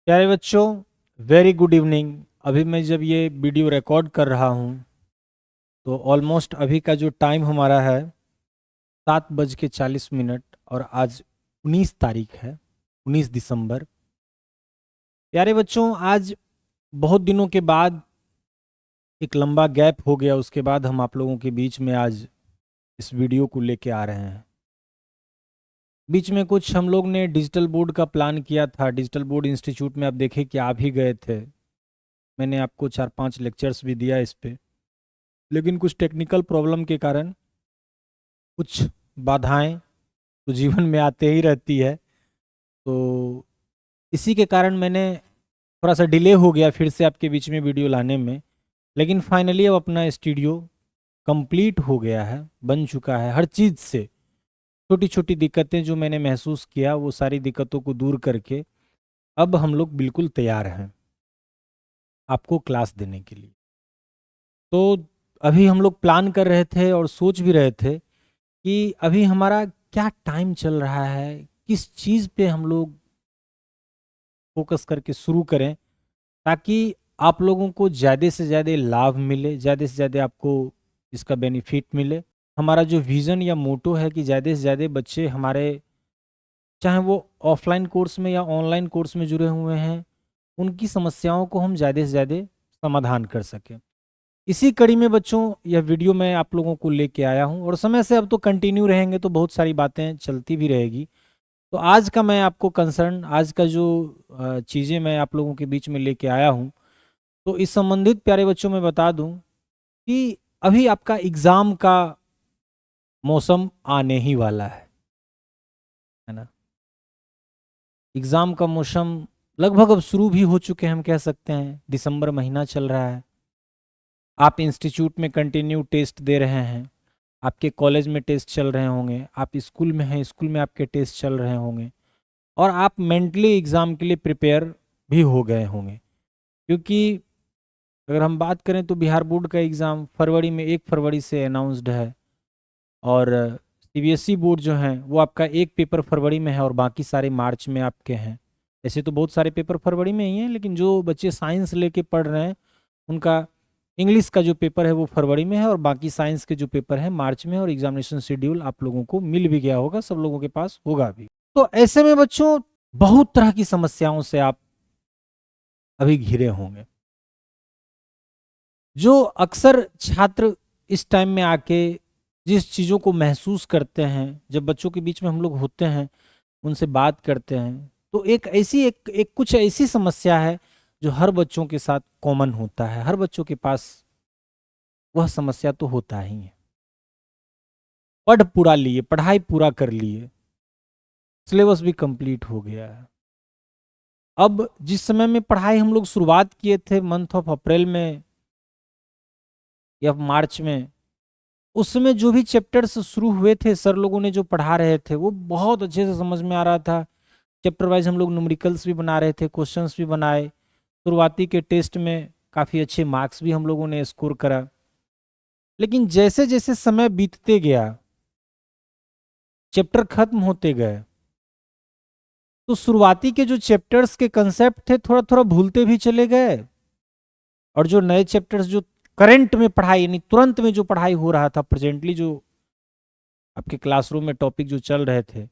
प्यारे बच्चों, very good evening. अभी मैं जब ये वीडियो रिकॉर्ड कर रहा हूँ तो ऑलमोस्ट अभी का जो टाइम हमारा है 7:40 और आज 19 तारीख है, 19 दिसंबर। प्यारे बच्चों, आज बहुत दिनों के बाद एक लंबा गैप हो गया, उसके बाद हम आप लोगों के बीच में आज इस वीडियो को लेके आ रहे हैं। बीच में कुछ हम लोग ने डिजिटल बोर्ड का प्लान किया था। डिजिटल बोर्ड इंस्टीट्यूट में आप देखे कि आप ही गए थे। मैंने आपको 4-5 लेक्चर्स भी दिया इस पे, लेकिन कुछ टेक्निकल प्रॉब्लम के कारण कुछ बाधाएं तो जीवन में आते ही रहती है। तो इसी के कारण मैंने थोड़ा सा डिले हो गया फिर से आपके बीच में वीडियो लाने में। लेकिन फाइनली अब अपना स्टूडियो कंप्लीट हो गया है, बन चुका है। हर चीज़ से छोटी छोटी दिक्कतें जो मैंने महसूस किया वो सारी दिक्कतों को दूर करके अब हम लोग बिल्कुल तैयार हैं आपको क्लास देने के लिए। तो अभी हम लोग प्लान कर रहे थे और सोच भी रहे थे कि अभी हमारा क्या टाइम चल रहा है, किस चीज़ पे हम लोग फोकस करके शुरू करें ताकि आप लोगों को ज़्यादा से ज़्यादा लाभ मिले, ज़्यादा से ज़्यादा आपको इसका बेनिफिट मिले। हमारा जो विज़न या मोटो है कि ज़्यादा से ज़्यादा बच्चे हमारे, चाहे वो ऑफलाइन कोर्स में या ऑनलाइन कोर्स में जुड़े हुए हैं, उनकी समस्याओं को हम ज़्यादा से ज़्यादा समाधान कर सकें। इसी कड़ी में बच्चों यह वीडियो मैं आप लोगों को लेके आया हूं और समय से अब तो कंटिन्यू रहेंगे तो बहुत सारी बातें चलती भी रहेगी। तो आज का मैं आपको कंसर्न, आज का जो चीज़ें मैं आप लोगों के बीच में लेके आया हूं, तो इस संबंधित प्यारे बच्चों में बता दूं कि अभी आपका एग्ज़ाम का मौसम आने ही वाला है ना। एग्ज़ाम का मौसम लगभग अब शुरू भी हो चुके हैं, हम कह सकते हैं दिसंबर महीना चल रहा है। आप इंस्टीट्यूट में कंटिन्यू टेस्ट दे रहे हैं, आपके कॉलेज में टेस्ट चल रहे होंगे, आप स्कूल में हैं, स्कूल में आपके टेस्ट चल रहे होंगे और आप मेंटली एग्ज़ाम के लिए प्रिपेयर भी हो गए होंगे। क्योंकि अगर हम बात करें तो बिहार बोर्ड का एग्ज़ाम फरवरी में 1 फरवरी से अनाउंस्ड है और सीबीएसई बोर्ड जो है वो आपका एक पेपर फरवरी में है और बाकी सारे मार्च में आपके हैं। ऐसे तो बहुत सारे पेपर फरवरी में ही हैं, लेकिन जो बच्चे साइंस लेके पढ़ रहे हैं उनका इंग्लिश का जो पेपर है वो फरवरी में है और बाकी साइंस के जो पेपर है मार्च में। और एग्जामिनेशन शेड्यूल आप लोगों को मिल भी गया होगा, सब लोगों के पास होगा भी। तो ऐसे में बच्चों बहुत तरह की समस्याओं से आप अभी घिरे होंगे। जो अक्सर छात्र इस टाइम में आके जिस चीज़ों को महसूस करते हैं, जब बच्चों के बीच में हम लोग होते हैं, उनसे बात करते हैं, तो एक कुछ ऐसी समस्या है जो हर बच्चों के साथ कॉमन होता है। हर बच्चों के पास वह समस्या तो होता ही है। पढ़ पूरा लिए, पढ़ाई पूरा कर लिए, सिलेबस भी कंप्लीट हो गया है। अब जिस समय में पढ़ाई हम लोग शुरुआत किए थे मंथ ऑफ अप्रैल में या मार्च में, उस समय जो भी चैप्टर्स शुरू हुए थे, सर लोगों ने जो पढ़ा रहे थे वो बहुत अच्छे से समझ में आ रहा था। चैप्टर वाइज हम लोग न्यूमेरिकल्स भी बना रहे थे, क्वेश्चंस भी बनाए। शुरुआती के टेस्ट में काफ़ी अच्छे मार्क्स भी हम लोगों ने स्कोर करा। लेकिन जैसे जैसे समय बीतते गया, चैप्टर खत्म होते गए, तो शुरुआती के जो चैप्टर्स के कंसेप्ट थे थोड़ा थोड़ा भूलते भी चले गए और जो नए चैप्टर्स जो करंट में पढ़ाई यानी तुरंत में जो पढ़ाई हो रहा था, प्रेजेंटली जो आपके क्लासरूम में टॉपिक जो चल रहे थे,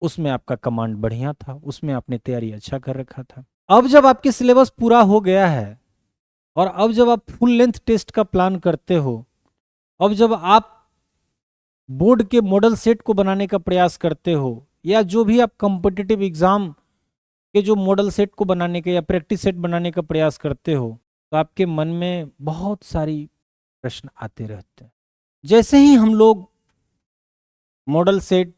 उसमें आपका कमांड बढ़िया था, उसमें आपने तैयारी अच्छा कर रखा था। अब जब आपके सिलेबस पूरा हो गया है और अब जब आप फुल लेंथ टेस्ट का प्लान करते हो, अब जब आप बोर्ड के मॉडल सेट को बनाने का प्रयास करते हो या जो भी आप कॉम्पिटिटिव एग्जाम के जो मॉडल सेट को बनाने का या प्रैक्टिस सेट बनाने का प्रयास करते हो, तो आपके मन में बहुत सारी प्रश्न आते रहते हैं। जैसे ही हम लोग मॉडल सेट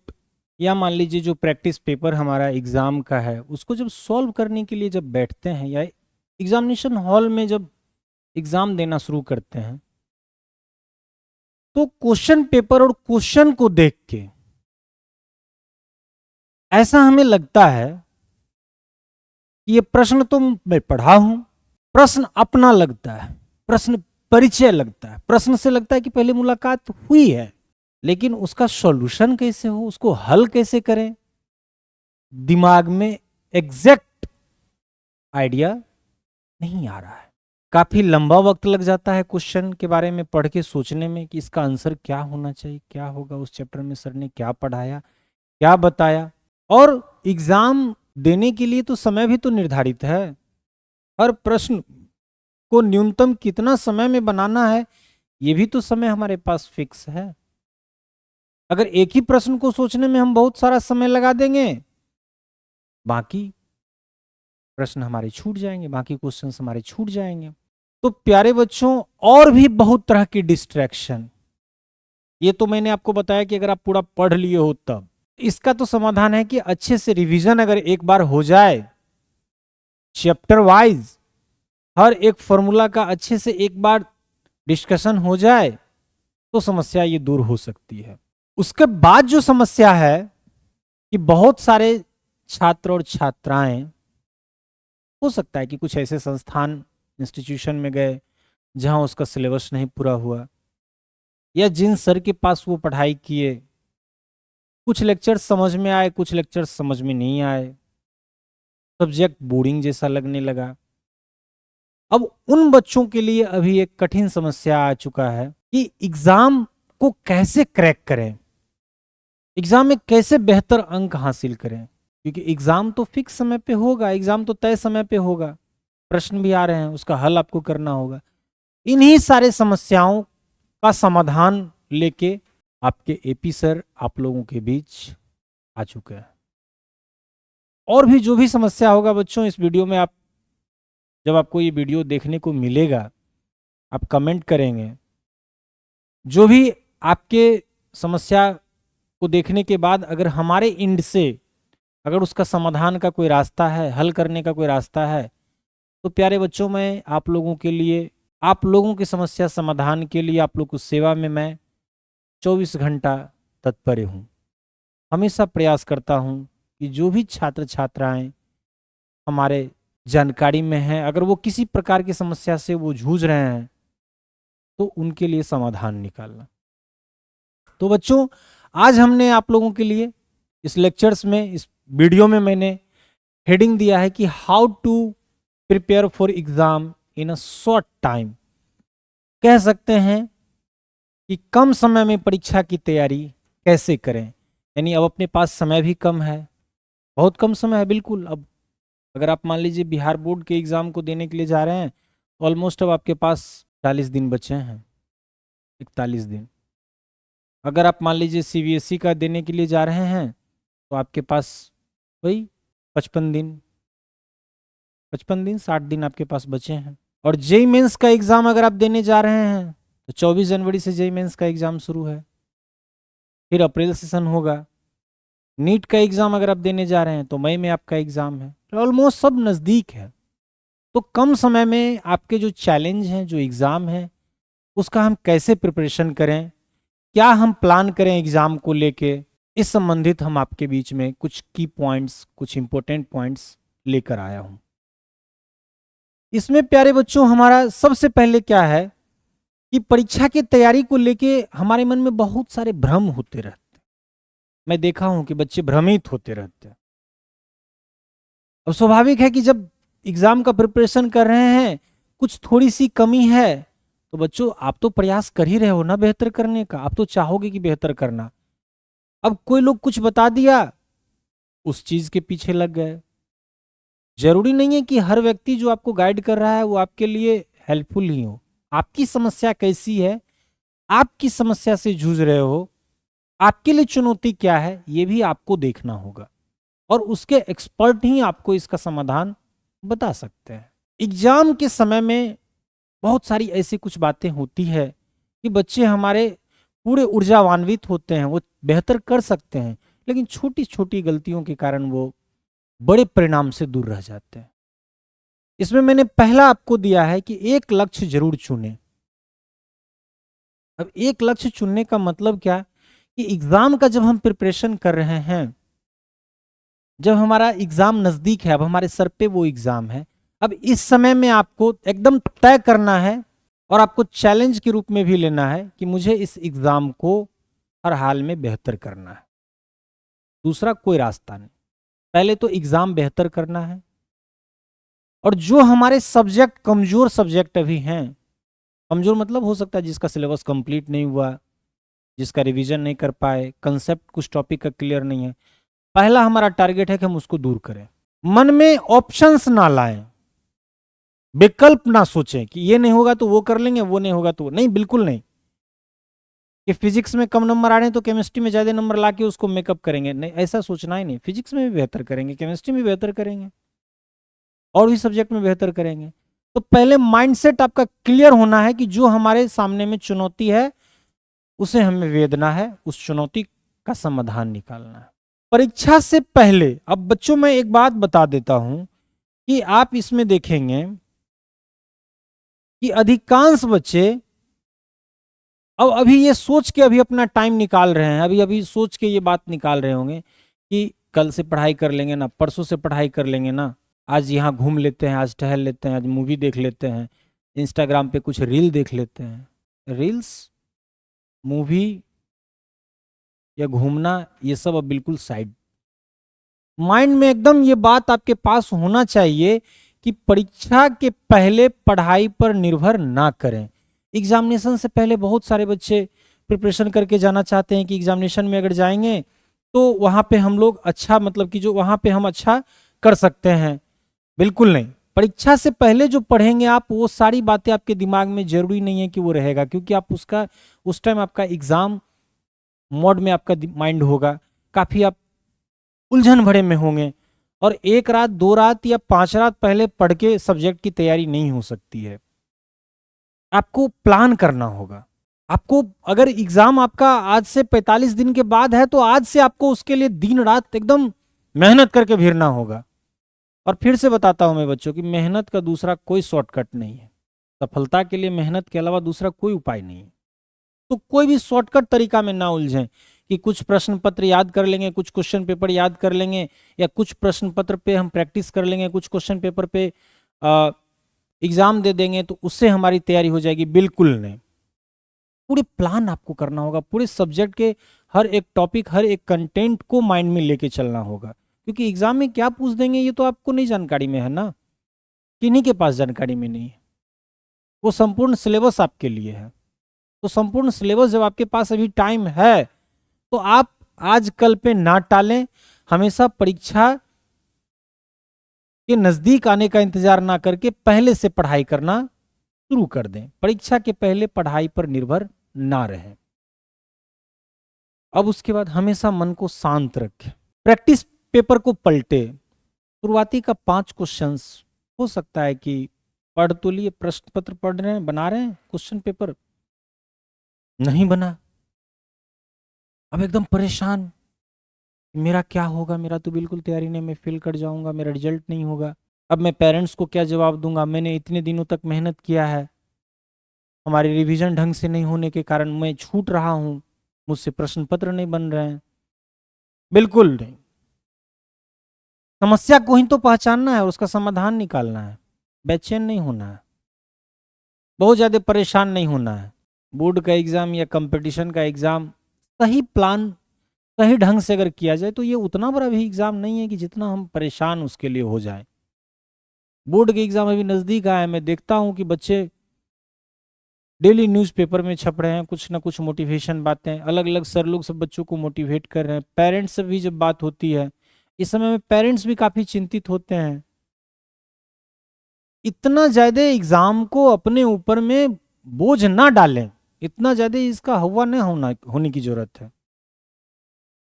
या मान लीजिए जो प्रैक्टिस पेपर हमारा एग्ज़ाम का है उसको जब सॉल्व करने के लिए जब बैठते हैं या एग्जामिनेशन हॉल में जब एग्ज़ाम देना शुरू करते हैं, तो क्वेश्चन पेपर और क्वेश्चन को देख के ऐसा हमें लगता है कि ये प्रश्न तो मैं पढ़ा हूं। प्रश्न अपना लगता है, प्रश्न परिचय लगता है, प्रश्न से लगता है कि पहले मुलाकात हुई है, लेकिन उसका सॉल्यूशन कैसे हो, उसको हल कैसे करें, दिमाग में एग्जैक्ट आइडिया नहीं आ रहा है। काफी लंबा वक्त लग जाता है क्वेश्चन के बारे में पढ़ के सोचने में कि इसका आंसर क्या होना चाहिए, क्या होगा, उस चैप्टर में सर ने क्या पढ़ाया, क्या बताया। और एग्जाम देने के लिए तो समय भी तो निर्धारित है। हर प्रश्न को न्यूनतम कितना समय में बनाना है, ये भी तो समय हमारे पास फिक्स है। अगर एक ही प्रश्न को सोचने में हम बहुत सारा समय लगा देंगे, बाकी प्रश्न हमारे छूट जाएंगे, बाकी क्वेश्चंस हमारे छूट जाएंगे। तो प्यारे बच्चों, और भी बहुत तरह की डिस्ट्रैक्शन, ये तो मैंने आपको बताया कि अगर आप पूरा पढ़ लिए हो तब। इसका तो समाधान है कि अच्छे से रिवीजन अगर एक बार हो जाए, चैप्टर वाइज हर एक फॉर्मूला का अच्छे से एक बार डिस्कशन हो जाए, तो समस्या ये दूर हो सकती है। उसके बाद जो समस्या है कि बहुत सारे छात्र और छात्राएं, हो सकता है कि कुछ ऐसे संस्थान इंस्टीट्यूशन में गए जहां उसका सिलेबस नहीं पूरा हुआ, या जिन सर के पास वो पढ़ाई किए, कुछ लेक्चर्स समझ में आए, कुछ लेक्चर्स समझ में नहीं आए, सब्जेक्ट बोरिंग जैसा लगने लगा। अब उन बच्चों के लिए अभी एक कठिन समस्या आ चुका है कि एग्जाम को कैसे क्रैक करें, एग्जाम में कैसे बेहतर अंक हासिल करें। क्योंकि एग्जाम तो फिक्स समय पे होगा, एग्जाम तो तय समय पे होगा, प्रश्न भी आ रहे हैं, उसका हल आपको करना होगा। इन्हीं सारे समस्याओं का समाधान लेके आपके एपी सर आप लोगों के बीच आ चुके हैं। और भी जो भी समस्या होगा बच्चों, इस वीडियो में आप, जब आपको ये वीडियो देखने को मिलेगा, आप कमेंट करेंगे। जो भी आपके समस्या को देखने के बाद अगर हमारे एंड से अगर उसका समाधान का कोई रास्ता है, हल करने का कोई रास्ता है, तो प्यारे बच्चों, मैं आप लोगों के लिए, आप लोगों की समस्या समाधान के लिए, आप लोग की सेवा में मैं 24 घंटा तत्पर हूँ। हमेशा प्रयास करता हूँ कि जो भी छात्र छात्राएं हमारे जानकारी में हैं, अगर वो किसी प्रकार की समस्या से वो जूझ रहे हैं, तो उनके लिए समाधान निकालना। तो बच्चों, आज हमने आप लोगों के लिए इस लेक्चर्स में, इस वीडियो में मैंने हेडिंग दिया है कि how to prepare for exam in a short time. कह सकते हैं कि कम समय में परीक्षा की तैयारी कैसे करें। यानी अब अपने पास समय भी कम है, बहुत कम समय है बिल्कुल। अब अगर आप मान लीजिए बिहार बोर्ड के एग्जाम को देने के लिए जा रहे हैं, ऑलमोस्ट अब आपके पास 40 दिन बचे हैं, 41 दिन। अगर आप मान लीजिए सीबीएसई का देने के लिए जा रहे हैं, तो आपके पास वही 55 दिन, 60 दिन आपके पास बचे हैं। और जेई मेंस का एग्जाम अगर आप देने जा रहे हैं, तो 24 जनवरी से जेई मेंस का एग्जाम शुरू है, फिर अप्रैल सेशन होगा। नीट का एग्जाम अगर आप देने जा रहे हैं, तो मई में आपका एग्जाम है। तो ऑलमोस्ट सब नज़दीक है। तो कम समय में आपके जो चैलेंज हैं, जो एग्जाम है, उसका हम कैसे प्रिपरेशन करें, क्या हम प्लान करें एग्जाम को लेके, इस संबंधित हम आपके बीच में कुछ की पॉइंट्स, कुछ इंपॉर्टेंट पॉइंट्स लेकर आया हूं। इसमें प्यारे बच्चों, हमारा सबसे पहले क्या है कि परीक्षा की तैयारी को लेके हमारे मन में बहुत सारे भ्रम होते रहते हैं। मैं देखा हूं कि बच्चे भ्रमित होते रहते हैं। अब स्वाभाविक है कि जब एग्जाम का प्रिपरेशन कर रहे हैं, कुछ थोड़ी सी कमी है, तो बच्चों आप तो प्रयास कर ही रहे हो ना बेहतर करने का, आप तो चाहोगे कि बेहतर करना। अब कोई लोग कुछ बता दिया, उस चीज के पीछे लग गए। जरूरी नहीं है कि हर व्यक्ति जो आपको गाइड कर रहा है वो आपके लिए हेल्पफुल ही हो। आपकी समस्या कैसी है, आप किस समस्या से जूझ रहे हो, आपके लिए चुनौती क्या है, ये भी आपको देखना होगा, और उसके एक्सपर्ट ही आपको इसका समाधान बता सकते हैं। एग्जाम के समय में बहुत सारी ऐसी कुछ बातें होती है कि बच्चे हमारे पूरे ऊर्जावान्वित होते हैं, वो बेहतर कर सकते हैं, लेकिन छोटी छोटी गलतियों के कारण वो बड़े परिणाम से दूर रह जाते हैं। इसमें मैंने पहला आपको दिया है कि एक लक्ष्य जरूर चुनें। अब एक लक्ष्य चुनने का मतलब क्या कि एग्जाम का जब हम प्रिपरेशन कर रहे हैं, जब हमारा एग्जाम नजदीक है, अब हमारे सर पे वो एग्जाम है, अब इस समय में आपको एकदम तय करना है और आपको चैलेंज के रूप में भी लेना है कि मुझे इस एग्जाम को हर हाल में बेहतर करना है। दूसरा कोई रास्ता नहीं, पहले तो एग्जाम बेहतर करना है, और जो हमारे सब्जेक्ट कमजोर सब्जेक्ट अभी हैं, कमजोर मतलब हो सकता है जिसका सिलेबस कंप्लीट नहीं हुआ, जिसका रिवीजन नहीं कर पाए, कंसेप्ट कुछ टॉपिक का क्लियर नहीं है, पहला हमारा टारगेट है कि हम उसको दूर करें। मन में ऑप्शंस ना लाएं, विकल्प ना सोचें कि ये नहीं होगा तो वो कर लेंगे, वो नहीं होगा तो नहीं, बिल्कुल नहीं। कि फिजिक्स में कम नंबर आ रहे हैं तो केमिस्ट्री में ज्यादा नंबर लाके उसको मेकअप करेंगे, नहीं, ऐसा सोचना ही नहीं। फिजिक्स में भी बेहतर करेंगे, केमिस्ट्री में बेहतर करेंगे, और भी सब्जेक्ट में बेहतर करेंगे। तो पहले माइंडसेट आपका क्लियर होना है कि जो हमारे सामने में चुनौती है उसे हमें वेदना है, उस चुनौती का समाधान निकालना है। परीक्षा से पहले, अब बच्चों में एक बात बता देता हूं कि आप इसमें देखेंगे कि अधिकांश बच्चे अब अभी ये सोच के अभी अपना टाइम निकाल रहे हैं, अभी अभी सोच के ये बात निकाल रहे होंगे कि कल से पढ़ाई कर लेंगे ना, परसों से पढ़ाई कर लेंगे ना, आज यहाँ घूम लेते हैं, आज टहल लेते हैं, आज मूवी देख लेते हैं, इंस्टाग्राम पे कुछ रील देख लेते हैं। रील्स, मूवी या घूमना, ये सब अब बिल्कुल साइड। माइंड में एकदम ये बात आपके पास होना चाहिए कि परीक्षा के पहले पढ़ाई पर निर्भर ना करें। एग्जामिनेशन से पहले बहुत सारे बच्चे प्रिपरेशन करके जाना चाहते हैं कि एग्जामिनेशन में अगर जाएंगे तो वहां पे हम लोग अच्छा, मतलब कि जो वहां पे हम अच्छा कर सकते हैं। बिल्कुल नहीं, परीक्षा से पहले जो पढ़ेंगे आप, वो सारी बातें आपके दिमाग में जरूरी नहीं है कि वो रहेगा, क्योंकि आप उसका उस टाइम आपका एग्जाम मोड में आपका माइंड होगा, काफी आप उलझन भरे में होंगे, और एक रात, दो रात या 5 रात पहले पढ़ के सब्जेक्ट की तैयारी नहीं हो सकती है। आपको प्लान करना होगा। आपको अगर एग्जाम आपका आज से 45 दिन के बाद है तो आज से आपको उसके लिए दिन रात एकदम मेहनत करके भिड़ना होगा। और फिर से बताता हूं मैं बच्चों की, मेहनत का दूसरा कोई शॉर्टकट नहीं है। सफलता के लिए मेहनत के अलावा दूसरा कोई उपाय नहीं है। तो कोई भी शॉर्टकट तरीका में ना उलझें कि कुछ प्रश्न पत्र याद कर लेंगे, कुछ क्वेश्चन पेपर याद कर लेंगे, या कुछ प्रश्न पत्र पे हम प्रैक्टिस कर लेंगे, कुछ क्वेश्चन पेपर पे एग्जाम दे देंगे तो उससे हमारी तैयारी हो जाएगी। बिल्कुल नहीं, पूरे प्लान आपको करना होगा, पूरे सब्जेक्ट के हर एक टॉपिक, हर एक कंटेंट को माइंड में लेके चलना होगा, क्योंकि एग्जाम में क्या पूछ देंगे ये तो आपको नहीं जानकारी में है ना, किन्हीं के पास जानकारी में नहीं है। वो संपूर्ण सिलेबस आपके लिए है। तो संपूर्ण सिलेबस जब आपके पास अभी टाइम है तो आप आज कल पे ना टालें, हमेशा परीक्षा के नजदीक आने का इंतजार ना करके पहले से पढ़ाई करना शुरू कर दें। परीक्षा के पहले पढ़ाई पर निर्भर ना रहें। अब उसके बाद हमेशा मन को शांत रखें, प्रैक्टिस पेपर को पलटे। शुरुआती का 5 क्वेश्चंस हो सकता है कि पढ़ तो लिए, प्रश्न पत्र पढ़ रहे हैं, बना रहे हैं, क्वेश्चन पेपर नहीं बना, अब एकदम परेशान, मेरा क्या होगा, मेरा तो बिल्कुल तैयारी नहीं, मैं फेल कर जाऊंगा, मेरा रिजल्ट नहीं होगा, अब मैं पेरेंट्स को क्या जवाब दूंगा, मैंने इतने दिनों तक मेहनत किया है, हमारी रिवीजन ढंग से नहीं होने के कारण मैं छूट रहा हूं, मुझसे प्रश्न पत्र नहीं बन रहे हैं। बिल्कुल नहीं, समस्या को ही तो पहचानना है और उसका समाधान निकालना है। बेचैन नहीं होना है, बहुत ज्यादा परेशान नहीं होना है। बोर्ड का एग्जाम या कंपटीशन का एग्जाम सही प्लान, सही ढंग से अगर किया जाए तो ये उतना बड़ा भी एग्जाम नहीं है कि जितना हम परेशान उसके लिए हो जाए। बोर्ड के एग्जाम अभी नजदीक आए, मैं देखता हूं कि बच्चे डेली न्यूज़पेपर में छप रहे हैं, कुछ ना कुछ मोटिवेशन बातें, अलग अलग सर लोग सब बच्चों को मोटिवेट कर रहे हैं। पेरेंट्स से भी जब बात होती है, इस समय में पेरेंट्स भी काफी चिंतित होते हैं। इतना ज्यादा एग्जाम को अपने ऊपर में बोझ ना डालें, इतना ज्यादा इसका हवा नहीं होने की जरूरत है।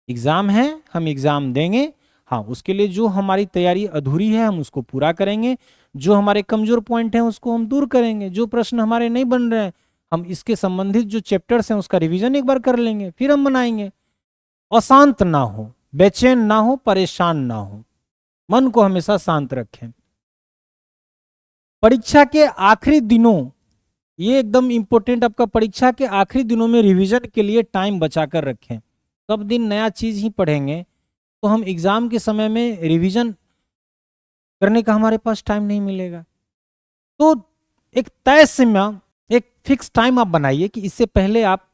एग्जाम है, हम एग्जाम देंगे, हाँ उसके लिए जो हमारी तैयारी अधूरी है हम उसको पूरा करेंगे, जो हमारे कमजोर पॉइंट हैं उसको हम दूर करेंगे, जो प्रश्न हमारे नहीं बन रहे हैं हम इसके संबंधित जो चैप्टर्स हैं उसका रिवीजन एक बार कर लेंगे, फिर हम बनाएंगे। अशांत ना हो, बेचैन ना हो, परेशान ना हो, मन को हमेशा शांत रखें। परीक्षा के आखिरी दिनों, ये एकदम इंपॉर्टेंट, आपका परीक्षा के आखिरी दिनों में रिवीजन के लिए टाइम बचाकर रखें। सब दिन नया चीज ही पढ़ेंगे तो हम एग्जाम के समय में रिवीजन करने का हमारे पास टाइम नहीं मिलेगा। तो एक तय समय, एक फिक्स टाइम आप बनाइए कि इससे पहले आप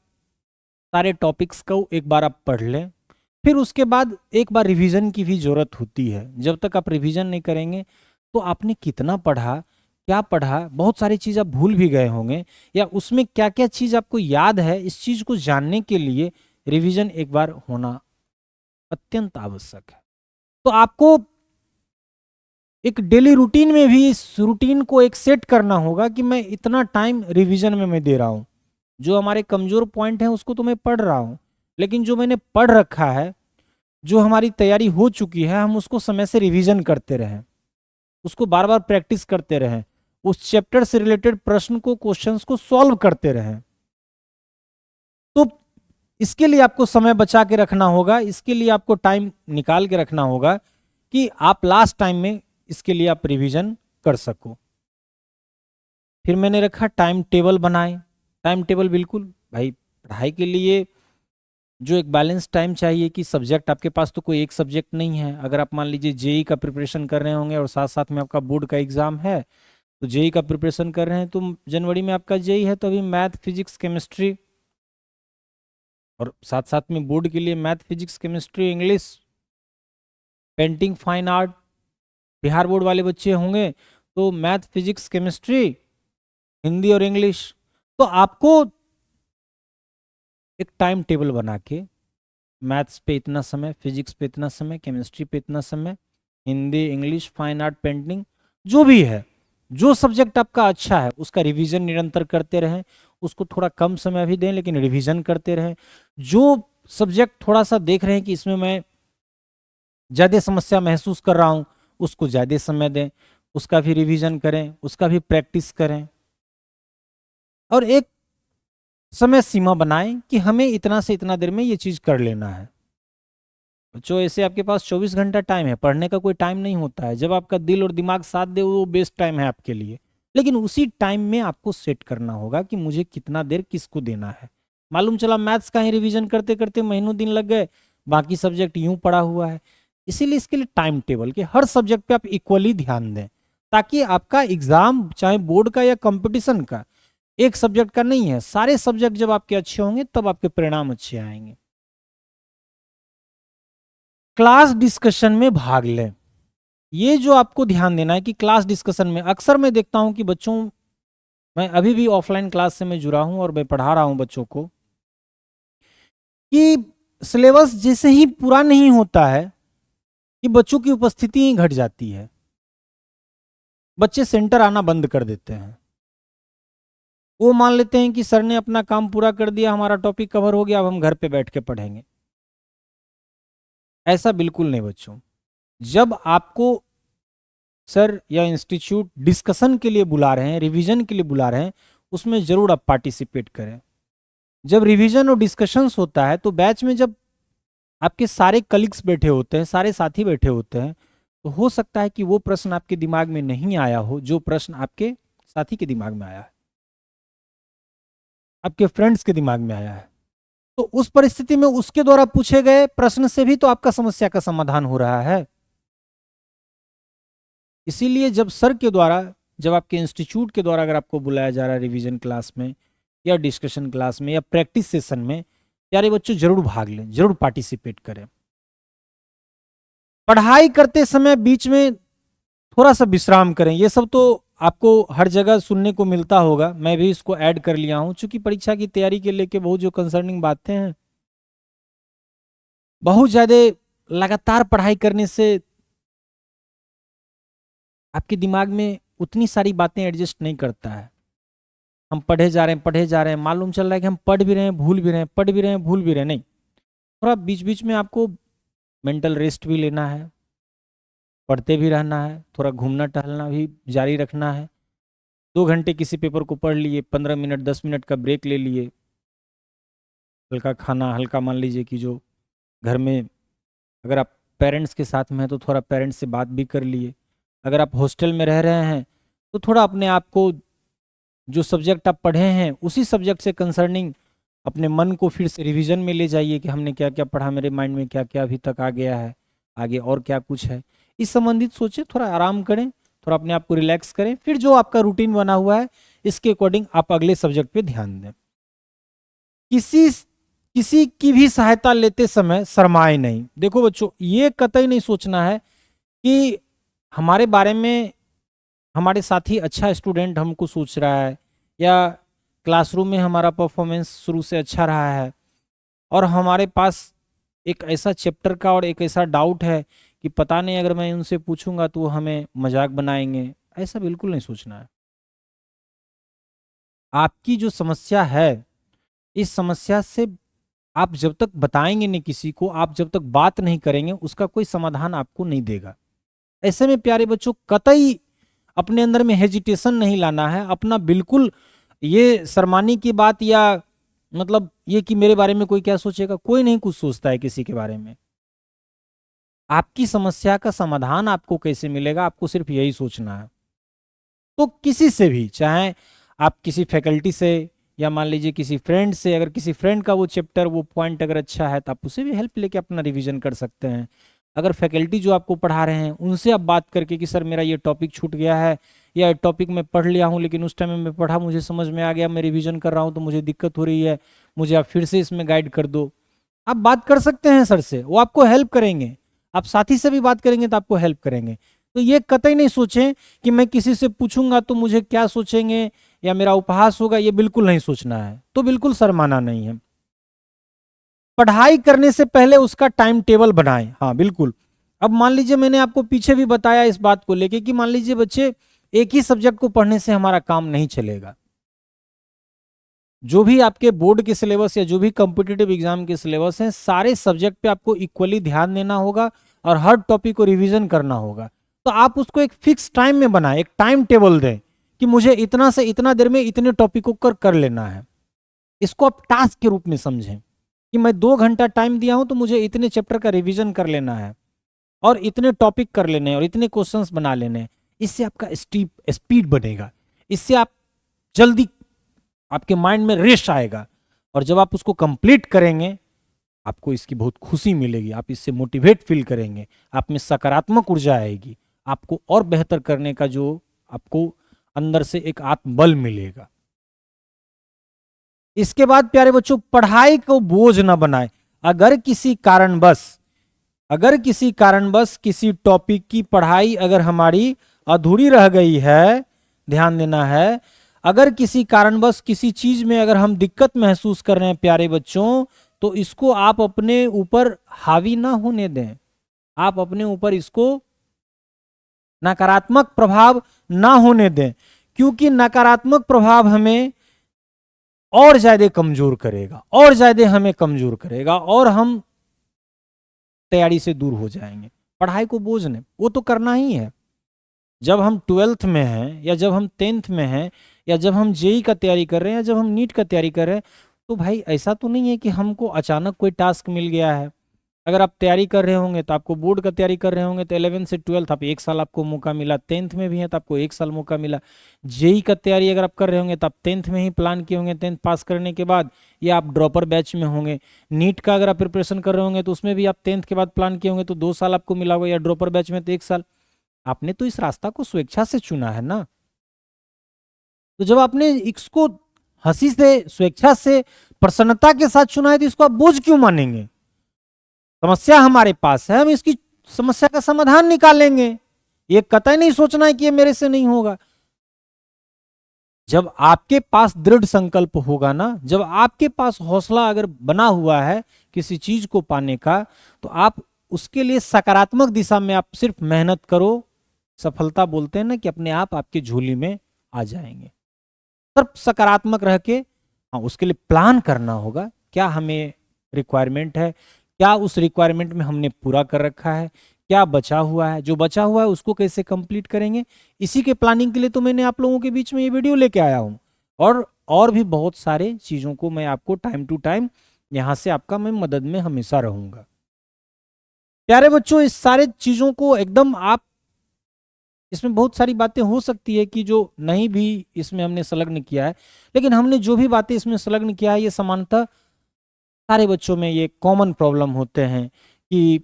सारे टॉपिक्स को एक बार आप पढ़ लें, फिर उसके बाद एक बार रिवीजन की भी जरूरत होती है। जब तक आप रिवीजन नहीं करेंगे तो आपने कितना पढ़ा, क्या पढ़ा, बहुत सारी चीज आप भूल भी गए होंगे, या उसमें क्या क्या चीज आपको याद है, इस चीज को जानने के लिए रिवीजन एक बार होना अत्यंत आवश्यक है। तो आपको एक डेली रूटीन में भी इस रूटीन को एक सेट करना होगा कि मैं इतना टाइम रिवीजन में मैं दे रहा हूं। जो हमारे कमजोर पॉइंट हैं उसको तो मैं पढ़ रहा हूं, लेकिन जो मैंने पढ़ रखा है, जो हमारी तैयारी हो चुकी है, हम उसको समय से रिवीजन करते रहें, उसको बार बार प्रैक्टिस करते रहें, उस चैप्टर से रिलेटेड प्रश्न को, क्वेश्चंस को सॉल्व करते रहें। तो इसके लिए आपको समय बचा के रखना होगा, इसके लिए आपको टाइम निकाल के रखना होगा कि आप लास्ट टाइम में इसके लिए आप रिवीजन कर सको। फिर मैंने रखा टाइम टेबल बनाएं। टाइम टेबल बिल्कुल भाई, पढ़ाई के लिए जो एक बैलेंस टाइम चाहिए कि सब्जेक्ट आपके पास तो कोई एक सब्जेक्ट नहीं है। अगर आप मान लीजिए जेई का प्रिपरेशन कर रहे होंगे और साथ साथ में आपका बोर्ड का एग्जाम है, तो जेई का प्रिपरेशन कर रहे हैं तो जनवरी में आपका जेई है, तो अभी मैथ फिजिक्स केमिस्ट्री, और साथ साथ में बोर्ड के लिए math physics chemistry English, painting fine art, Bihar board वाले बच्चे होंगे तो मैथ फिजिक्स केमिस्ट्री हिंदी और इंग्लिश। तो आपको एक टाइम टेबल बना के मैथ्स पे इतना समय, फिजिक्स पे इतना समय, केमिस्ट्री पे इतना समय, Hindi English fine art painting जो भी है, जो सब्जेक्ट आपका अच्छा है उसका रिवीजन निरंतर करते रहें। उसको थोड़ा कम समय भी दें लेकिन रिवीजन करते रहें। जो सब्जेक्ट थोड़ा सा देख रहे हैं कि इसमें मैं ज़्यादा समस्या महसूस कर रहा हूँ, उसको ज़्यादा समय दें, उसका भी रिवीजन करें, उसका भी प्रैक्टिस करें, और एक समय सीमा बनाएं कि हमें इतना से इतना देर में ये चीज़ कर लेना है। बच्चों ऐसे आपके पास 24 घंटा टाइम है, पढ़ने का कोई टाइम नहीं होता है। जब आपका दिल और दिमाग साथ दे वो बेस्ट टाइम है आपके लिए, लेकिन उसी टाइम में आपको सेट करना होगा कि मुझे कितना देर किसको देना है। मालूम चला मैथ्स का ही रिवीजन करते करते महीनों दिन लग गए, बाकी सब्जेक्ट यूं पड़ा हुआ है। इसीलिए इसके लिए टाइम टेबल के हर सब्जेक्ट पे आप इक्वली ध्यान दें, ताकि आपका एग्जाम चाहे बोर्ड का या कंपटीशन का एक सब्जेक्ट का नहीं है, सारे सब्जेक्ट जब आपके अच्छे होंगे तब आपके परिणाम अच्छे आएंगे। क्लास डिस्कशन में भाग लें। ये जो आपको ध्यान देना है कि क्लास डिस्कशन में, अक्सर मैं देखता हूं कि बच्चों, मैं अभी भी ऑफलाइन क्लास से मैं जुड़ा हूं और मैं पढ़ा रहा हूं बच्चों को, कि सिलेबस जैसे ही पूरा नहीं होता है कि बच्चों की उपस्थिति ही घट जाती है, बच्चे सेंटर आना बंद कर देते हैं। वो मान लेते हैं कि सर ने अपना काम पूरा कर दिया, हमारा टॉपिक कवर हो गया, अब हम घर पे बैठ के पढ़ेंगे। ऐसा बिल्कुल नहीं बच्चों। जब आपको सर या इंस्टीट्यूट डिस्कशन के लिए बुला रहे हैं, रिवीजन के लिए बुला रहे हैं, उसमें जरूर आप पार्टिसिपेट करें। जब रिवीजन और डिस्कशंस होता है तो बैच में जब आपके सारे कलीग्स बैठे होते हैं, सारे साथी बैठे होते हैं, तो हो सकता है कि वो प्रश्न आपके दिमाग में नहीं आया हो जो प्रश्न आपके साथी के दिमाग में आया है, आपके फ्रेंड्स के दिमाग में आया है। तो उस परिस्थिति में उसके द्वारा पूछे गए प्रश्न से भी तो आपका समस्या का समाधान हो रहा है। इसीलिए जब सर के द्वारा, जब आपके इंस्टीट्यूट के द्वारा अगर आपको बुलाया जा रहा है रिवीजन क्लास में या डिस्कशन क्लास में या प्रैक्टिस सेशन में, प्यारे बच्चों जरूर भाग लें, जरूर पार्टिसिपेट करें। पढ़ाई करते समय बीच में थोड़ा सा विश्राम करें। ये सब तो आपको हर जगह सुनने को मिलता होगा, मैं भी इसको ऐड कर लिया हूं, चूंकि परीक्षा की तैयारी के लेके बहुत जो कंसर्निंग बातें हैं, बहुत ज्यादा लगातार पढ़ाई करने से आपके दिमाग में उतनी सारी बातें एडजस्ट नहीं करता है। हम पढ़े जा रहे हैं, पढ़े जा रहे हैं, मालूम चल रहा है कि हम पढ़ भी रहे हैं, भूल भी रहे हैं, पढ़ भी रहे हैं, भूल भी रहे हैं। नहीं, थोड़ा बीच बीच में आपको मेंटल रेस्ट भी लेना है, पढ़ते भी रहना है, थोड़ा घूमना टहलना भी जारी रखना है। 2 घंटे किसी पेपर को पढ़ लिए, 15 मिनट 10 मिनट का ब्रेक ले लिए, हल्का खाना, हल्का मान लीजिए कि जो घर में अगर आप पेरेंट्स के साथ में हैं तो थोड़ा पेरेंट्स से बात भी कर लिए। अगर आप हॉस्टल में रह रहे हैं तो थोड़ा अपने आप को, जो सब्जेक्ट आप पढ़े हैं उसी सब्जेक्ट से कंसर्निंग अपने मन को फिर से रिवीजन में ले जाइए कि हमने क्या क्या पढ़ा, मेरे माइंड में क्या क्या अभी तक आ गया है, आगे और क्या कुछ है, इस संबंधित सोचें, थोड़ा आराम करें, थोड़ा अपने आप को रिलैक्स करें, फिर जो आपका रूटीन बना हुआ है इसके अकॉर्डिंग आप अगले सब्जेक्ट पे ध्यान दें। किसी की भी सहायता लेते समय शर्माए नहीं। देखो बच्चों, ये कतई नहीं सोचना है कि हमारे बारे में हमारे साथी अच्छा स्टूडेंट हमको सोच रहा है, या क्लासरूम में हमारा परफॉर्मेंस शुरू से अच्छा रहा है, और हमारे पास एक ऐसा चैप्टर का और एक ऐसा डाउट है कि पता नहीं अगर मैं उनसे पूछूंगा तो वो हमें मजाक बनाएंगे, ऐसा बिल्कुल नहीं सोचना है। आपकी जो समस्या है, इस समस्या से आप जब तक बताएंगे नहीं किसी को, आप जब तक बात नहीं करेंगे, उसका कोई समाधान आपको नहीं देगा। ऐसे में प्यारे बच्चों, कतई अपने अंदर में हेजिटेशन नहीं लाना है अपना, बिल्कुल ये शर्माने की बात, या मतलब ये कि मेरे बारे में कोई क्या सोचेगा, कोई नहीं कुछ सोचता है किसी के बारे में। आपकी समस्या का समाधान आपको कैसे मिलेगा, आपको सिर्फ यही सोचना है। तो किसी से भी, चाहे आप किसी फैकल्टी से, या मान लीजिए किसी फ्रेंड से, अगर किसी फ्रेंड का वो चैप्टर, वो पॉइंट अगर अच्छा है तो आप उससे भी हेल्प लेके अपना रिवीजन कर सकते हैं। अगर फैकल्टी जो आपको पढ़ा रहे हैं उनसे आप बात करके कि सर मेरा ये टॉपिक छूट गया है, या टॉपिक मैं पढ़ लिया हूँ लेकिन उस टाइम में मैं पढ़ा, मुझे समझ में आ गया, मैं रिवीजन कर रहा हूँ तो मुझे दिक्कत हो रही है, मुझे आप फिर से इसमें गाइड कर दो। आप बात कर सकते हैं सर से, वो आपको हेल्प करेंगे। आप साथी से भी बात करेंगे तो आपको हेल्प करेंगे। तो ये कतई नहीं सोचें कि मैं किसी से पूछूंगा तो मुझे क्या सोचेंगे या मेरा उपहास होगा, ये बिल्कुल नहीं सोचना है। तो बिल्कुल शर्माना नहीं है। पढ़ाई करने से पहले उसका टाइम टेबल बनाएं। हाँ बिल्कुल। अब मान लीजिए मैंने आपको पीछे भी बताया इस बात को लेके कि मान लीजिए बच्चे, एक ही सब्जेक्ट को पढ़ने से हमारा काम नहीं चलेगा। जो भी आपके बोर्ड के सिलेबस या जो भी कॉम्पिटिटिव एग्जाम के सिलेबस हैं, सारे सब्जेक्ट पे आपको इक्वली ध्यान देना होगा और हर टॉपिक को रिवीजन करना होगा। तो आप उसको एक फिक्स टाइम में बनाएं, एक टाइम टेबल दें कि मुझे इतना से इतना देर में इतने टॉपिक को कर लेना है। इसको आप टास्क के रूप में समझें कि मैं 2 घंटा टाइम दिया हूं तो मुझे इतने चैप्टर का रिवीजन कर लेना है और इतने टॉपिक कर लेने हैं और इतने क्वेश्चंस बना लेने हैं। इससे आपका स्पीड बनेगा, इससे आप जल्दी, आपके माइंड में रेश आएगा, और जब आप उसको कंप्लीट करेंगे आपको इसकी बहुत खुशी मिलेगी, आप इससे मोटिवेट फील करेंगे, आप में सकारात्मक ऊर्जा आएगी, आपको और बेहतर करने का जो आपको अंदर से एक आत्मबल मिलेगा। इसके बाद प्यारे बच्चों, पढ़ाई को बोझ ना बनाए। अगर किसी कारणवश किसी टॉपिक की पढ़ाई अगर हमारी अधूरी रह गई है, ध्यान देना है, अगर किसी कारणवश किसी चीज में अगर हम दिक्कत महसूस कर रहे हैं प्यारे बच्चों, तो इसको आप अपने ऊपर हावी ना होने दें। आप अपने ऊपर इसको नकारात्मक प्रभाव ना होने दें, क्योंकि नकारात्मक प्रभाव हमें और ज्यादा कमजोर करेगा, और ज्यादा हमें कमजोर करेगा, और हम तैयारी से दूर हो जाएंगे। पढ़ाई को बोझ नहीं, वो तो करना ही है। जब हम 12th में हैं, या जब हम 10th में हैं, या जब हम जेई का तैयारी कर रहे हैं, या जब हम नीट का तैयारी कर रहे हैं, तो भाई ऐसा तो नहीं है कि हमको अचानक कोई टास्क मिल गया है। अगर आप तैयारी कर रहे होंगे तो आपको बोर्ड का तैयारी कर रहे होंगे तो 11 से 12 आप 1 साल आपको मौका मिला, 10th में भी है तो आपको 1 साल मौका मिला। जेई का तैयारी अगर आप कर रहे होंगे तो आप 10th में ही प्लान किए होंगे, 10th पास करने के बाद, या आप ड्रॉपर बैच में होंगे। नीट का अगर आप प्रिपरेशन कर रहे होंगे तो उसमें भी आप 10th के बाद प्लान किए होंगे तो 2 साल आपको मिला होगा, या ड्रॉपर बैच में तो 1 साल। आपने तो इस रास्ता को स्वेच्छा से चुना है ना। तो जब आपने इसको हंसी से, स्वेच्छा से, प्रसन्नता के साथ चुना है, तो इसको आप बोझ क्यों मानेंगे। समस्या हमारे पास है, हम इसकी समस्या का समाधान निकालेंगे। ये कतई नहीं सोचना है कि ये मेरे से नहीं होगा। जब आपके पास दृढ़ संकल्प होगा ना, जब आपके पास हौसला अगर बना हुआ है किसी चीज को पाने का, तो आप उसके लिए सकारात्मक दिशा में आप सिर्फ मेहनत करो। सफलता बोलते हैं ना कि अपने आप आपकी झोली में आ जाएंगे। सिर्फ सकारात्मक रह के, हाँ, उसके लिए प्लान करना होगा, क्या हमें रिक्वायरमेंट है, क्या उस रिक्वायरमेंट में हमने पूरा कर रखा है, क्या बचा हुआ है, जो बचा हुआ है उसको कैसे कंप्लीट करेंगे। इसी के प्लानिंग के लिए तो मैंने आप लोगों के बीच में ये वीडियो लेके आया हूँ, और भी बहुत सारे चीजों को मैं आपको टाइम टू टाइम यहां से आपका मैं मदद में हमेशा रहूंगा। प्यारे बच्चों, इस सारे चीजों को एकदम आप, इसमें बहुत सारी बातें हो सकती है कि जो नहीं भी इसमें हमने संलग्न किया है, लेकिन हमने जो भी बातें इसमें संलग्न किया है, ये समानतः सारे बच्चों में ये कॉमन प्रॉब्लम होते हैं कि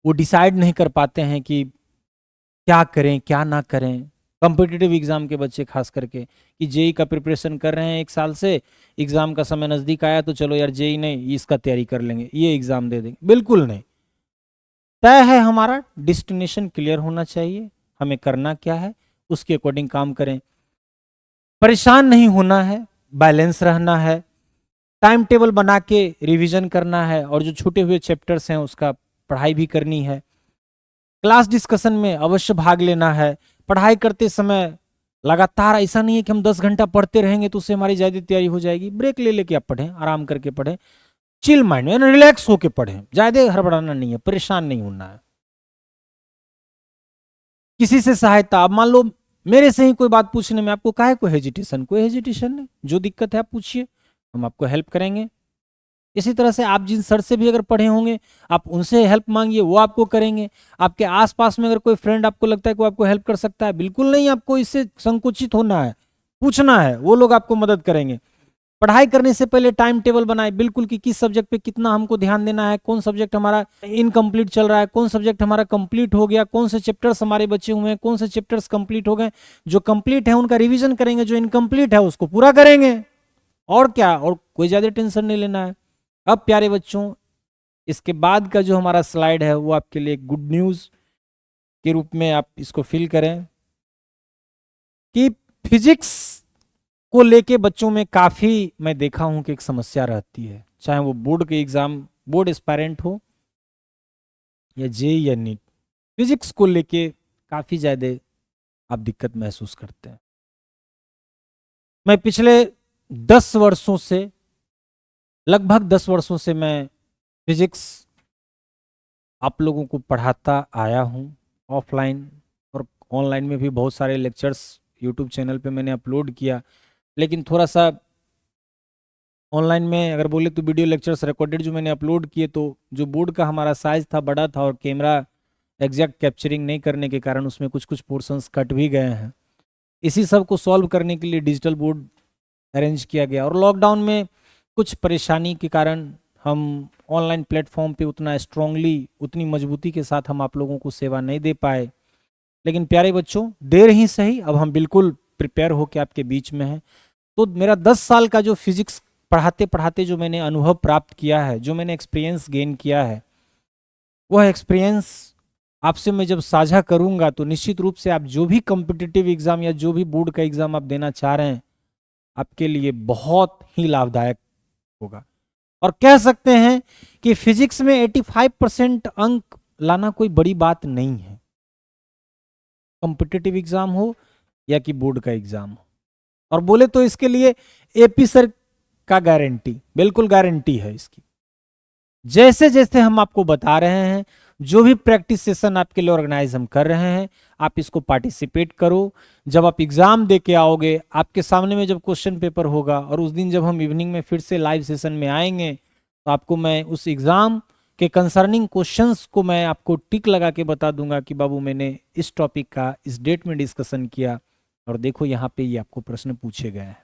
वो डिसाइड नहीं कर पाते हैं कि क्या करें क्या ना करें। कॉम्पिटिटिव एग्जाम के बच्चे खास करके, कि जेई का प्रिपरेशन कर रहे हैं 1 साल से, एग्जाम का समय नजदीक आया तो चलो यार जेई नहीं, इसका तैयारी कर लेंगे, ये एग्जाम दे देंगे। बिल्कुल नहीं। तय है, हमारा डेस्टिनेशन क्लियर होना चाहिए, हमें करना क्या है, उसके अकॉर्डिंग काम करें। परेशान नहीं होना है, बैलेंस रहना है, टाइम टेबल बना के रिवीजन करना है और जो छूटे हुए चैप्टर्स हैं उसका पढ़ाई भी करनी है। क्लास डिस्कशन में अवश्य भाग लेना है। पढ़ाई करते समय लगातार ऐसा नहीं है कि हम 10 घंटा पढ़ते रहेंगे तो उससे हमारी ज्यादा तैयारी हो जाएगी। ब्रेक ले लेके आप पढ़ें, आराम करके पढ़ें, चिल माइंड में रिलैक्स होके पढ़ें, ज्यादा हड़बड़ाना नहीं है, परेशान नहीं होना है। किसी से सहायता, अब मान लो मेरे से ही कोई बात पूछने में आपको काहे को हेजिटेशन, कोई हेजिटेशन नहीं, जो दिक्कत है आप पूछिए, हम आपको हेल्प करेंगे। इसी तरह से आप जिन सर से भी अगर पढ़े होंगे आप उनसे हेल्प मांगिए, वो आपको करेंगे। आपके आसपास में अगर कोई फ्रेंड आपको लगता है कि वो आपको हेल्प कर सकता है, बिल्कुल नहीं आपको इससे संकुचित होना है, पूछना है, वो लोग आपको मदद करेंगे। पढ़ाई करने से पहले टाइम टेबल बनाए बिल्कुल कि किस सब्जेक्ट पे कितना हमको ध्यान देना है, कौन सब्जेक्ट हमारा इनकम्प्लीट चल रहा है, कौन सब्जेक्ट हमारा कंप्लीट हो गया, कौन से चैप्टर्स हमारे बचे हुए हैं, कौन से चैप्टर्स कंप्लीट हो गए। जो कंप्लीट है उनका रिवीजन करेंगे, जो इनकम्प्लीट है उसको पूरा करेंगे, और क्या, और कोई ज्यादा टेंशन नहीं लेना है। अब प्यारे बच्चों, इसके बाद का जो हमारा स्लाइड है वो आपके लिए गुड न्यूज के रूप में आप इसको फील करें कि फिजिक्स को लेके बच्चों में काफी मैं देखा हूं कि एक समस्या रहती है, चाहे वो बोर्ड के एग्जाम, बोर्ड एस्पायरेंट हो या जेई या नीट, फिजिक्स को लेके काफी ज्यादा आप दिक्कत महसूस करते हैं। मैं पिछले 10 वर्षों से, लगभग 10 वर्षों से मैं फिजिक्स आप लोगों को पढ़ाता आया हूं, ऑफलाइन और ऑनलाइन में भी बहुत सारे लेक्चर्स यूट्यूब चैनल पे मैंने अपलोड किया। लेकिन थोड़ा सा ऑनलाइन में अगर बोले तो वीडियो लेक्चर्स रिकॉर्डेड जो मैंने अपलोड किए, तो जो बोर्ड का हमारा साइज था बड़ा था और कैमरा एग्जैक्ट कैप्चरिंग नहीं करने के कारण उसमें कुछ कुछ पोर्शंस कट भी गए हैं। इसी सब को सॉल्व करने के लिए डिजिटल बोर्ड अरेंज किया गया, और लॉकडाउन में कुछ परेशानी के कारण हम ऑनलाइन प्लेटफॉर्म पे उतना स्ट्रांगली, उतनी मजबूती के साथ हम आप लोगों को सेवा नहीं दे पाए। लेकिन प्यारे बच्चों, देर ही सही, अब हम बिल्कुल प्रिपेयर होकर आपके बीच में हैं। तो मेरा 10 साल का जो फिजिक्स पढ़ाते पढ़ाते जो मैंने अनुभव प्राप्त किया है, जो मैंने एक्सपीरियंस गेन किया है, वह एक्सपीरियंस आपसे मैं जब साझा करूंगा तो निश्चित रूप से आप जो भी कॉम्पिटिटिव एग्जाम या जो भी बोर्ड का एग्जाम आप देना चाह रहे हैं, आपके लिए बहुत ही लाभदायक होगा। और कह सकते हैं कि फिजिक्स में 85% अंक लाना कोई बड़ी बात नहीं है, कॉम्पिटिटिव एग्जाम हो या कि बोर्ड का एग्जाम हो। और बोले तो इसके लिए एपी सर का गारंटी, बिल्कुल गारंटी है इसकी। जैसे जैसे हम आपको बता रहे हैं, जो भी प्रैक्टिस सेशन आपके लिए ऑर्गेनाइज हम कर रहे हैं, आप इसको पार्टिसिपेट करो। जब आप एग्जाम दे के आओगे, आपके सामने में जब क्वेश्चन पेपर होगा और उस दिन जब हम इवनिंग में फिर से लाइव सेशन में आएंगे, तो आपको मैं उस एग्जाम के कंसर्निंग क्वेश्चंस को मैं आपको टिक लगा के बता दूंगा कि बाबू मैंने इस टॉपिक का इस डेट में डिस्कशन किया और देखो यहाँ पे ये आपको प्रश्न पूछे गए हैं।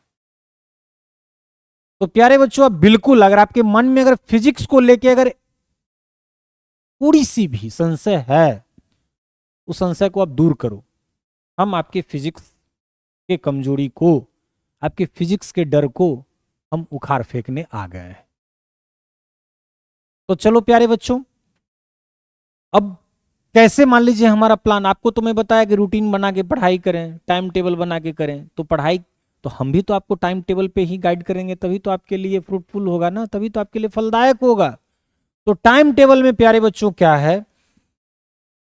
तो प्यारे बच्चों, आप बिल्कुल, अगर आपके मन में अगर फिजिक्स को लेके अगर थोड़ी सी भी संशय है, उस संशय को आप दूर करो। हम आपके फिजिक्स के कमजोरी को, आपके फिजिक्स के डर को हम उखाड़ फेंकने आ गए हैं। तो चलो प्यारे बच्चों, अब कैसे, मान लीजिए हमारा प्लान, आपको तो मैं बताया कि रूटीन बना के पढ़ाई करें, टाइम टेबल बना के करें। तो पढ़ाई तो हम भी तो आपको टाइम टेबल पे ही गाइड करेंगे, तभी तो आपके लिए फ्रूटफुल होगा ना, तभी तो आपके लिए फलदायक होगा। तो टाइम टेबल में प्यारे बच्चों क्या है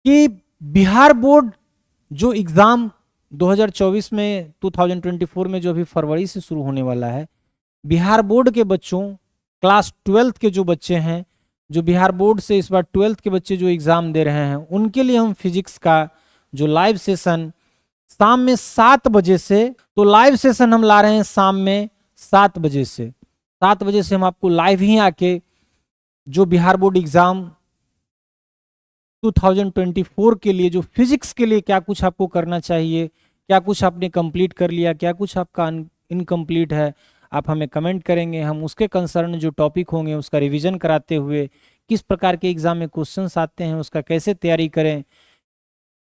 कि बिहार बोर्ड जो एग्जाम 2024 में, 2024 में जो अभी फरवरी से शुरू होने वाला है, बिहार बोर्ड के बच्चों, क्लास 12th के जो बच्चे हैं, जो बिहार बोर्ड से इस बार 12th के बच्चे जो एग्जाम दे रहे हैं, उनके लिए हम फिजिक्स का जो लाइव सेशन शाम में 7 बजे से, तो लाइव सेशन हम ला रहे हैं शाम में 7 बजे से। 7 बजे से हम आपको लाइव ही आके जो बिहार बोर्ड एग्जाम 2024 के लिए, जो फिजिक्स के लिए क्या कुछ आपको करना चाहिए, क्या कुछ आपने कंप्लीट कर लिया, क्या कुछ आपका इनकम्प्लीट है, आप हमें कमेंट करेंगे। हम उसके कंसर्न जो टॉपिक होंगे उसका रिवीजन कराते हुए, किस प्रकार के एग्जाम में क्वेश्चंस आते हैं, उसका कैसे तैयारी करें,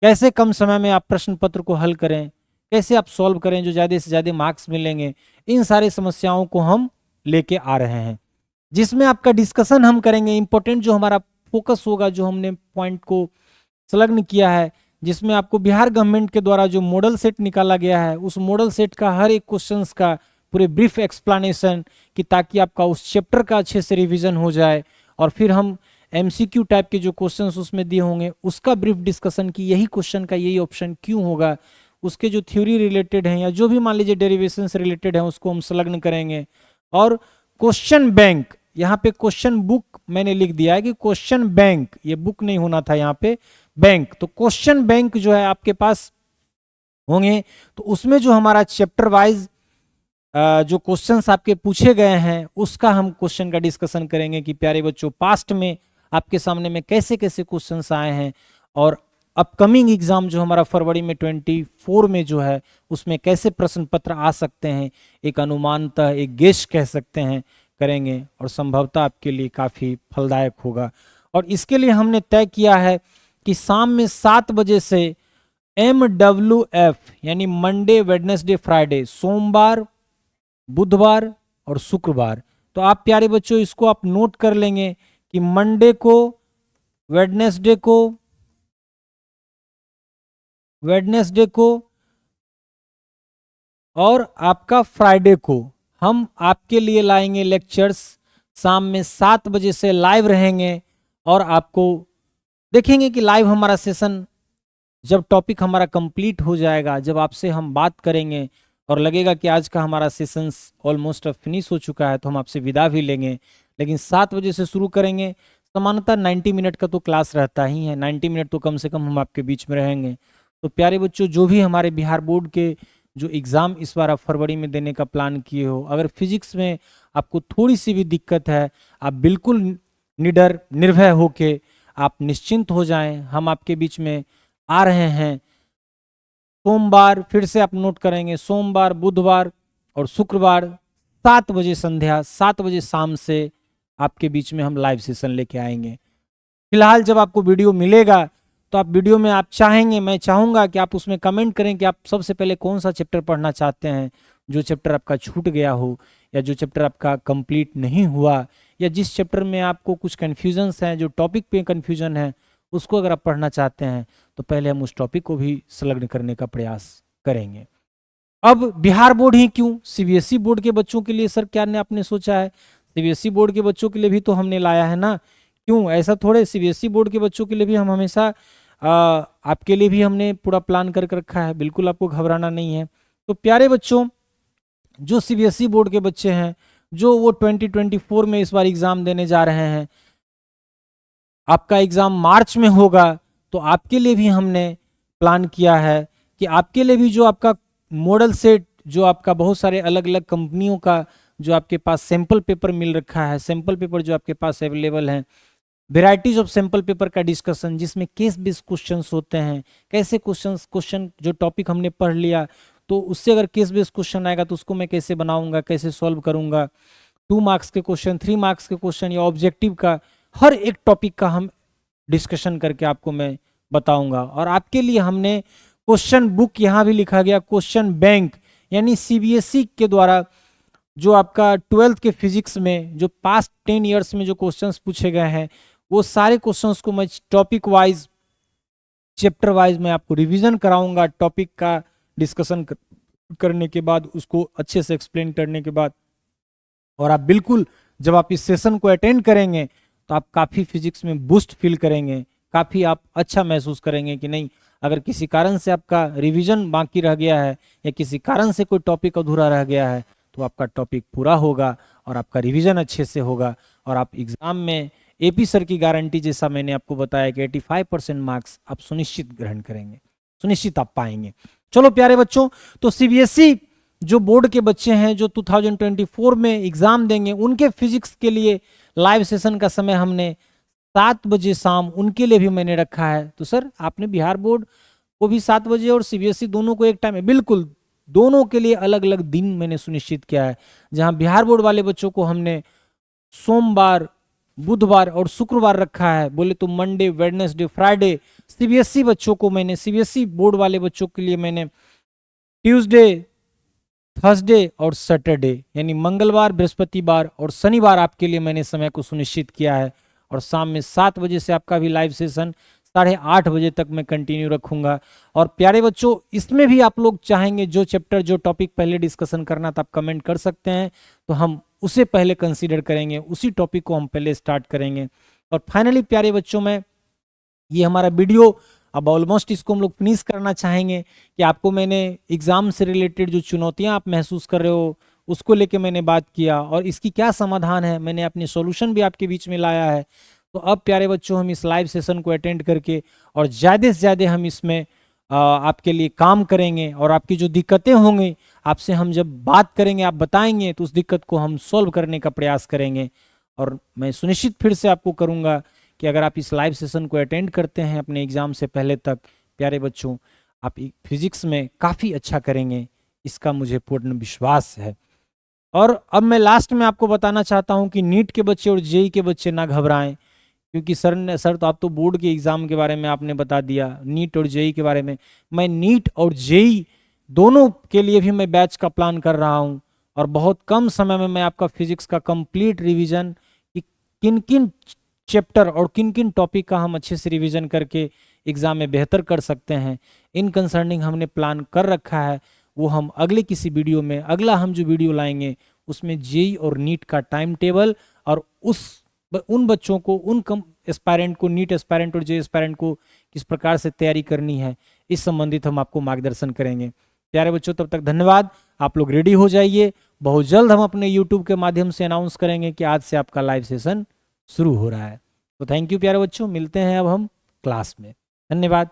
कैसे कम समय में आप प्रश्न पत्र को हल करें, कैसे आप सॉल्व करें जो ज़्यादा से ज़्यादा मार्क्स मिलेंगे, इन सारी समस्याओं को हम लेके आ रहे हैं, जिसमें आपका डिस्कशन हम करेंगे। इंपॉर्टेंट जो हमारा फोकस होगा, जो हमने पॉइंट को संलग्न किया है, जिसमें आपको बिहार गवर्नमेंट के द्वारा जो मॉडल सेट निकाला गया है उस मॉडल सेट का हर एक क्वेश्चंस का पूरे ब्रीफ एक्सप्लेनेशन, कि ताकि आपका उस चैप्टर का अच्छे से रिवीजन हो जाए। और फिर हम एमसीक्यू टाइप के जो क्वेश्चंस उसमें दिए होंगे उसका ब्रीफ डिस्कशन, कि यही क्वेश्चन का यही ऑप्शन क्यों होगा, उसके जो थ्योरी रिलेटेड हैं या जो भी मान लीजिए डेरिवेशन से रिलेटेड है उसको हम संलग्न करेंगे। और क्वेश्चन बैंक, यहाँ पे क्वेश्चन बुक मैंने लिख दिया है कि क्वेश्चन बैंक, ये बुक नहीं होना था यहाँ पे, बैंक। तो क्वेश्चन बैंक जो है आपके पास होंगे, तो उसमें जो हमारा चैप्टर वाइज जो क्वेश्चंस आपके पूछे गए हैं उसका हम क्वेश्चन का डिस्कशन करेंगे कि प्यारे बच्चों पास्ट में आपके सामने में कैसे कैसे क्वेश्चंस आए हैं, और अपकमिंग एग्जाम जो हमारा फरवरी में 24 में जो है उसमें कैसे प्रश्न पत्र आ सकते हैं, एक अनुमानतः एक गेस कह सकते हैं करेंगे, और संभवतः आपके लिए काफ़ी फलदायक होगा। और इसके लिए हमने तय किया है कि शाम में 7 बजे से MWF यानी मंडे वेडनेसडे फ्राइडे, सोमवार बुधवार और शुक्रवार, तो आप प्यारे बच्चों इसको आप नोट कर लेंगे कि मंडे को, वेडनेसडे को और आपका फ्राइडे को हम आपके लिए लाएंगे लेक्चर्स। शाम में 7 बजे से लाइव रहेंगे और आपको देखेंगे कि लाइव हमारा सेशन जब टॉपिक हमारा कंप्लीट हो जाएगा, जब आपसे हम बात करेंगे और लगेगा कि आज का हमारा सेशंस ऑलमोस्ट अब फिनिश हो चुका है, तो हम आपसे विदा भी लेंगे। लेकिन 7 बजे से शुरू करेंगे। सामान्यतः 90 मिनट का तो क्लास रहता ही है, 90 मिनट तो कम से कम हम आपके बीच में रहेंगे। तो प्यारे बच्चों, जो भी हमारे बिहार बोर्ड के जो एग्ज़ाम इस बार आप फरवरी में देने का प्लान किए हो, अगर फिजिक्स में आपको थोड़ी सी भी दिक्कत है, आप बिल्कुल निडर निर्भय होके आप निश्चिंत हो जाएं। हम आपके बीच में आ रहे हैं सोमवार, फिर से आप नोट करेंगे, सोमवार बुधवार और शुक्रवार 7 बजे संध्या 7 बजे शाम से आपके बीच में हम लाइव सेशन लेके आएंगे। फिलहाल जब आपको वीडियो मिलेगा तो आप वीडियो में आप चाहेंगे, मैं चाहूँगा कि आप उसमें कमेंट करें कि आप सबसे पहले कौन सा चैप्टर पढ़ना चाहते हैं, जो चैप्टर आपका छूट गया हो या जो चैप्टर आपका कंप्लीट नहीं हुआ, या जिस चैप्टर में आपको कुछ कन्फ्यूजन्स हैं, जो टॉपिक पे कन्फ्यूजन है उसको अगर आप पढ़ना चाहते हैं तो पहले हम उस टॉपिक को भी संलग्न करने का प्रयास करेंगे। अब बिहार बोर्ड ही क्यों, सीबीएसई बोर्ड के बच्चों के लिए सर क्या ने आपने सोचा है, सीबीएसई बोर्ड के बच्चों के लिए भी तो हमने लाया है ना, क्यों ऐसा थोड़े, सीबीएसई बोर्ड के बच्चों के लिए भी हम हमेशा आपके लिए भी हमने पूरा प्लान कर रखा है, बिल्कुल आपको घबराना नहीं है। तो प्यारे बच्चों, जो सीबीएसई बोर्ड के बच्चे हैं, जो वो 2024 में इस बार एग्जाम देने जा रहे हैं, आपका एग्जाम मार्च में होगा, तो आपके लिए भी हमने प्लान किया है कि आपके लिए भी जो आपका मॉडल सेट, जो आपका बहुत सारे अलग अलग कंपनियों का जो आपके पास सैंपल पेपर मिल रखा है, सैंपल पेपर जो आपके पास अवेलेबल हैं, वेराइटीज ऑफ सैंपल पेपर का डिस्कशन, जिसमें केस बेस्ड क्वेश्चंस होते हैं, कैसे क्वेश्चन जो टॉपिक हमने पढ़ लिया तो उससे अगर केस बेस्ड क्वेश्चन आएगा तो उसको मैं कैसे बनाऊंगा, कैसे सॉल्व करूंगा, 2 मार्क्स के क्वेश्चन, 3 मार्क्स के क्वेश्चन या ऑब्जेक्टिव का, हर एक टॉपिक का हम डिस्कशन करके आपको मैं बताऊंगा। और आपके लिए हमने क्वेश्चन बुक, यहाँ भी लिखा गया क्वेश्चन बैंक, यानी सीबीएसई के द्वारा जो आपका 12th के फिजिक्स में जो पास्ट 10 ईयर्स में जो क्वेश्चंस पूछे गए हैं, वो सारे क्वेश्चंस को मैं टॉपिक वाइज, चैप्टर वाइज मैं आपको रिवीजन कराऊंगा। टॉपिक का डिस्कशन करने के बाद, उसको अच्छे से एक्सप्लेन करने के बाद, और आप बिल्कुल जब आप इस सेशन को अटेंड करेंगे तो आप काफ़ी फिजिक्स में बूस्ट फील करेंगे, काफ़ी आप अच्छा महसूस करेंगे कि नहीं, अगर किसी कारण से आपका रिवीजन बाकी रह गया है या किसी कारण से कोई टॉपिक अधूरा रह गया है तो आपका टॉपिक पूरा होगा और आपका रिवीजन अच्छे से होगा, और आप एग्ज़ाम में एपी सर की गारंटी, जैसा मैंने आपको बताया कि 85% मार्क्स आप सुनिश्चित ग्रहण करेंगे, सुनिश्चित आप पाएंगे। चलो प्यारे बच्चों, तो सीबीएसई जो बोर्ड के बच्चे हैं जो 2024 में एग्जाम देंगे, उनके फिजिक्स के लिए लाइव सेशन का समय हमने 7 बजे शाम उनके लिए भी मैंने रखा है। तो सर आपने बिहार बोर्ड को भी 7 बजे और सीबीएसई दोनों को एक टाइम है, बिल्कुल दोनों के लिए अलग अलग दिन मैंने सुनिश्चित किया है। जहां बिहार बोर्ड वाले बच्चों को हमने सोमवार बुधवार और शुक्रवार रखा है, बोले तो मंडे वेडनेसडे फ्राइडे। सीबीएसई बच्चों को मैंने, सीबीएसई बोर्ड वाले बच्चों के लिए मैंने ट्यूसडे थर्सडे और सैटरडे, यानी मंगलवार बृहस्पतिवार और शनिवार आपके लिए मैंने समय को सुनिश्चित किया है। और शाम में 7 बजे से आपका भी लाइव सेशन 8:30 बजे तक मैं कंटिन्यू रखूंगा। और प्यारे बच्चों, इसमें भी आप लोग चाहेंगे जो चैप्टर जो टॉपिक पहले डिस्कशन करना था, आप कमेंट कर सकते हैं, तो हम उसे पहले कंसीडर करेंगे, उसी टॉपिक को हम पहले स्टार्ट करेंगे। और फाइनली प्यारे बच्चों, मैं ये हमारा वीडियो अब ऑलमोस्ट इसको हम लोग फिनिश करना चाहेंगे कि आपको मैंने एग्जाम से रिलेटेड जो चुनौतियां आप महसूस कर रहे हो उसको लेके मैंने बात किया और इसकी क्या समाधान है, मैंने अपनी सॉल्यूशन भी आपके बीच में लाया है। तो अब प्यारे बच्चों, हम इस लाइव सेशन को अटेंड करके और ज़्यादा से ज़्यादा हम इसमें आपके लिए काम करेंगे और आपकी जो दिक्कतें होंगी आपसे हम जब बात करेंगे, आप बताएंगे, तो उस दिक्कत को हम सॉल्व करने का प्रयास करेंगे। और मैं सुनिश्चित फिर से आपको करूँगा कि अगर आप इस लाइव सेशन को अटेंड करते हैं अपने एग्ज़ाम से पहले तक, प्यारे बच्चों, आप फिजिक्स में काफ़ी अच्छा करेंगे, इसका मुझे पूर्ण विश्वास है। और अब मैं लास्ट में आपको बताना चाहता हूं कि नीट के बच्चे और जेई के बच्चे ना घबराएं, क्योंकि सर तो आप तो बोर्ड के एग्ज़ाम के बारे में आपने बता दिया, नीट और जेई के बारे में मैं नीट और जेई दोनों के लिए भी मैं बैच का प्लान कर रहा हूं। और बहुत कम समय में मैं आपका फिजिक्स का कंप्लीट रिवीजन, कि किन किन चैप्टर और किन किन टॉपिक का हम अच्छे से रिवीजन करके एग्ज़ाम में बेहतर कर सकते हैं, इन कंसर्निंग हमने प्लान कर रखा है। वो हम अगले किसी वीडियो में, अगला हम जो वीडियो लाएंगे उसमें जेई और नीट का टाइम टेबल और उन बच्चों को, उन एस्पायरेंट को, नीट एस्पायरेंट और जेई एस्पायरेंट को किस प्रकार से तैयारी करनी है, इस संबंधित हम आपको मार्गदर्शन करेंगे। प्यारे बच्चों, तब तक धन्यवाद। आप लोग रेडी हो जाइए, बहुत जल्द हम अपने यूट्यूब के माध्यम से अनाउंस करेंगे कि आज से आपका लाइव सेशन शुरू हो रहा है। तो थैंक यू प्यारे बच्चों, मिलते हैं अब हम क्लास में। धन्यवाद।